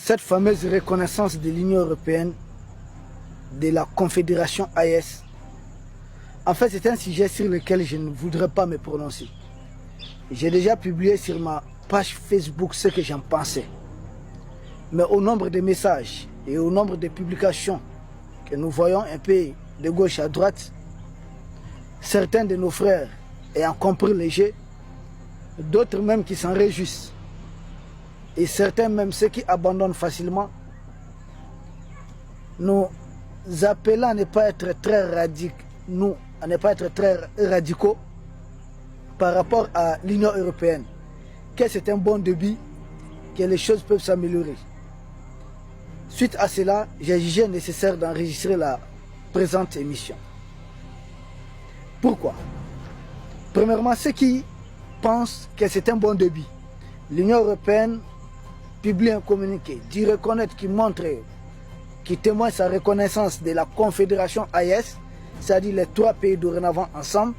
cette fameuse reconnaissance de l'Union européenne, de la Confédération AES, en fait, c'est un sujet sur lequel je ne voudrais pas me prononcer. J'ai déjà publié sur ma page Facebook ce que j'en pensais. Mais au nombre de messages et au nombre de publications que nous voyons un peu de gauche à droite, certains de nos frères ayant compris le jeu, d'autres même qui s'en réjouissent, et certains même ceux qui abandonnent facilement, nous appelons à ne pas être très radicaux par rapport à l'Union européenne, que c'est un bon début, que les choses peuvent s'améliorer. Suite à cela, j'ai jugé nécessaire d'enregistrer la présente émission. Pourquoi? Premièrement, ceux qui pensent que c'est un bon début, l'Union européenne publie un communiqué, dit reconnaître, qui montre, qui témoigne sa reconnaissance de la Confédération AES, c'est-à-dire les trois pays dorénavant ensemble,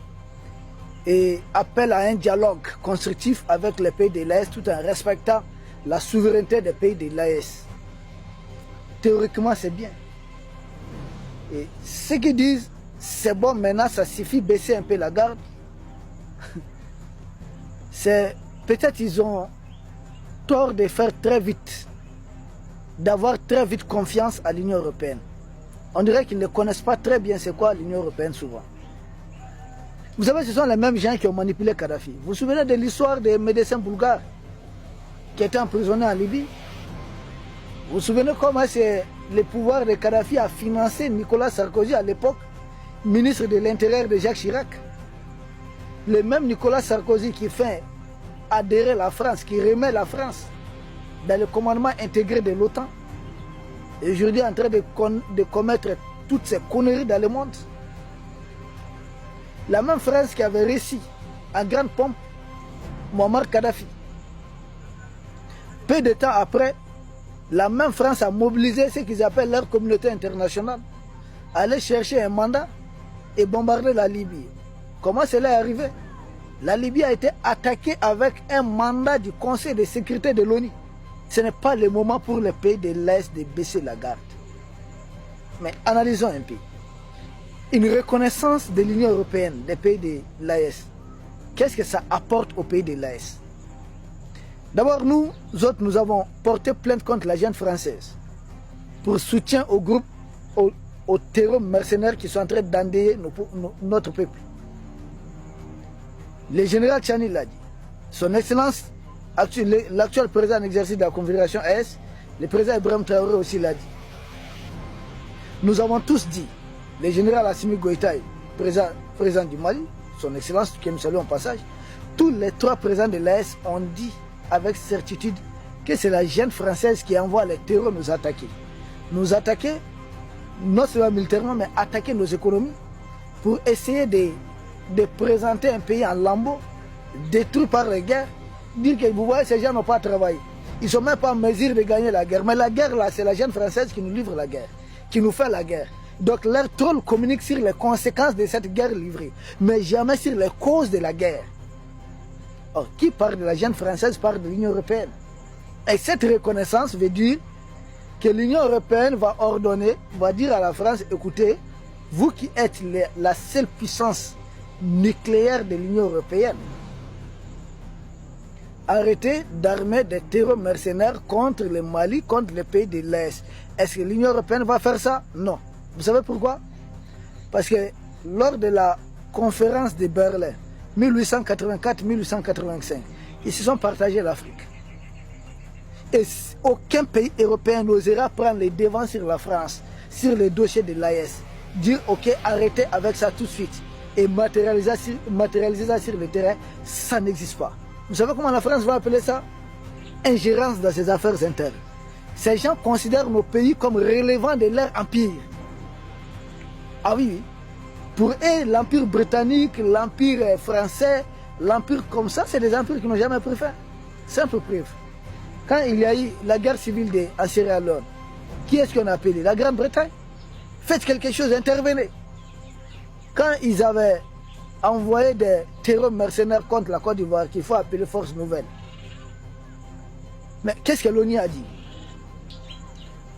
et appelle à un dialogue constructif avec les pays de l'AES tout en respectant la souveraineté des pays de l'AES. Théoriquement, c'est bien. Et ceux qui disent c'est bon, maintenant ça suffit, baisser un peu la garde, c'est peut-être ils ont tort de faire très vite, d'avoir très vite confiance à l'Union européenne. On dirait qu'ils ne connaissent pas très bien c'est quoi l'Union européenne souvent. Vous savez, ce sont les mêmes gens qui ont manipulé Kadhafi. Vous vous souvenez de l'histoire des médecins bulgares qui étaient emprisonnés en Libye? Vous vous souvenez comment c'est le pouvoir de Kadhafi a financé Nicolas Sarkozy à l'époque, ministre de l'Intérieur de Jacques Chirac? Le même Nicolas Sarkozy qui fait adhérer la France, qui remet la France dans le commandement intégré de l'OTAN, et aujourd'hui en train de commettre toutes ces conneries dans le monde. La même France qui avait réussi en grande pompe Muammar Kadhafi. Peu de temps après, la même France a mobilisé ce qu'ils appellent leur communauté internationale, aller chercher un mandat et bombarder la Libye. Comment cela est arrivé? La Libye a été attaquée avec un mandat du Conseil de sécurité de l'ONU. Ce n'est pas le moment pour les pays de l'Est de baisser la garde. Mais analysons un peu. Une reconnaissance de l'Union européenne, des pays de l'AES, qu'est-ce que ça apporte aux pays de l'AES? D'abord, nous autres, nous avons porté plainte contre la junte française pour soutien au groupe, aux terreurs mercenaires qui sont en train d'endayer notre peuple. Le général Tchani l'a dit. Son Excellence, l'actuel président en exercice de la Confédération AES, le président Ibrahim Traoré aussi l'a dit. Nous avons tous dit, le général Assimi Goïta, président du Mali, son Excellence, que nous saluons au passage, tous les trois présidents de l'AES ont dit avec certitude que c'est la junte française qui envoie les terreurs nous attaquer. Nous attaquer, non seulement militairement, mais attaquer nos économies pour essayer de présenter un pays en lambeaux, détruit par les guerres, dire que vous voyez, ces gens n'ont pas travaillé. Ils ne sont même pas en mesure de gagner la guerre. Mais la guerre, là, c'est la junte française qui nous livre la guerre, qui nous fait la guerre. Donc leur troll communique sur les conséquences de cette guerre livrée, mais jamais sur les causes de la guerre. Or, qui parle de la junte française parle de l'Union européenne. Et cette reconnaissance veut dire que l'Union européenne va ordonner, va dire à la France, écoutez, vous qui êtes la seule puissance nucléaire de l'Union européenne, arrêtez d'armer des terreurs mercenaires contre le Mali, contre les pays de l'Est. Est-ce que l'Union européenne va faire ça? Non. Vous savez pourquoi? Parce que lors de la conférence de Berlin, 1884-1885, ils se sont partagés l'Afrique. Et aucun pays européen n'osera prendre les devants sur la France, sur les dossiers de l'AES. Dire ok, arrêtez avec ça tout de suite et matérialiser ça sur le terrain, ça n'existe pas. Vous savez comment la France va appeler ça? Ingérence dans ses affaires internes. Ces gens considèrent nos pays comme relevant de leur empire. Ah oui, oui. Pour eux, l'empire britannique, l'empire français, l'empire comme ça, c'est des empires qui n'ont jamais pris fin. Simple preuve. Quand il y a eu la guerre civile en Sierra Leone, qui est-ce qu'on a appelé? La Grande-Bretagne. Faites quelque chose, intervenez. Quand ils avaient envoyé des terreurs mercenaires contre la Côte d'Ivoire, qu'il faut appeler force nouvelle. Mais qu'est-ce que l'ONU a dit?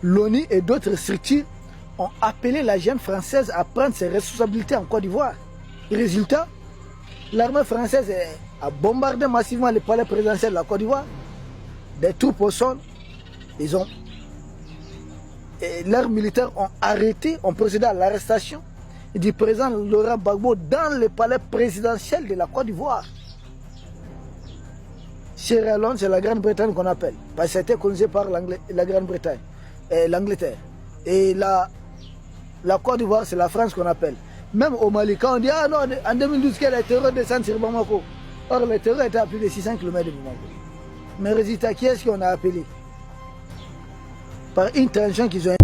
l'ONU et d'autres structures ont appelé la jeune française à prendre ses responsabilités en Côte d'Ivoire. Résultat, l'armée française a bombardé massivement le palais présidentiel de la Côte d'Ivoire, des troupes au sol. Leurs militaires ont arrêté, ont procédé à l'arrestation du président Laurent Gbagbo dans le palais présidentiel de la Côte d'Ivoire. Sierra Leone, c'est la Grande-Bretagne qu'on appelle, parce que c'était colonisé par la Grande-Bretagne, l'Angleterre. Et la Côte d'Ivoire, c'est la France qu'on appelle. Même au Mali, quand on dit, ah non, en 2012, que les terreurs descendent sur Bamako. Or, les terreurs étaient à plus de 600 km de Bamako. Mais résultat, qui est-ce qu'on a appelé? Par une tension qu'ils ont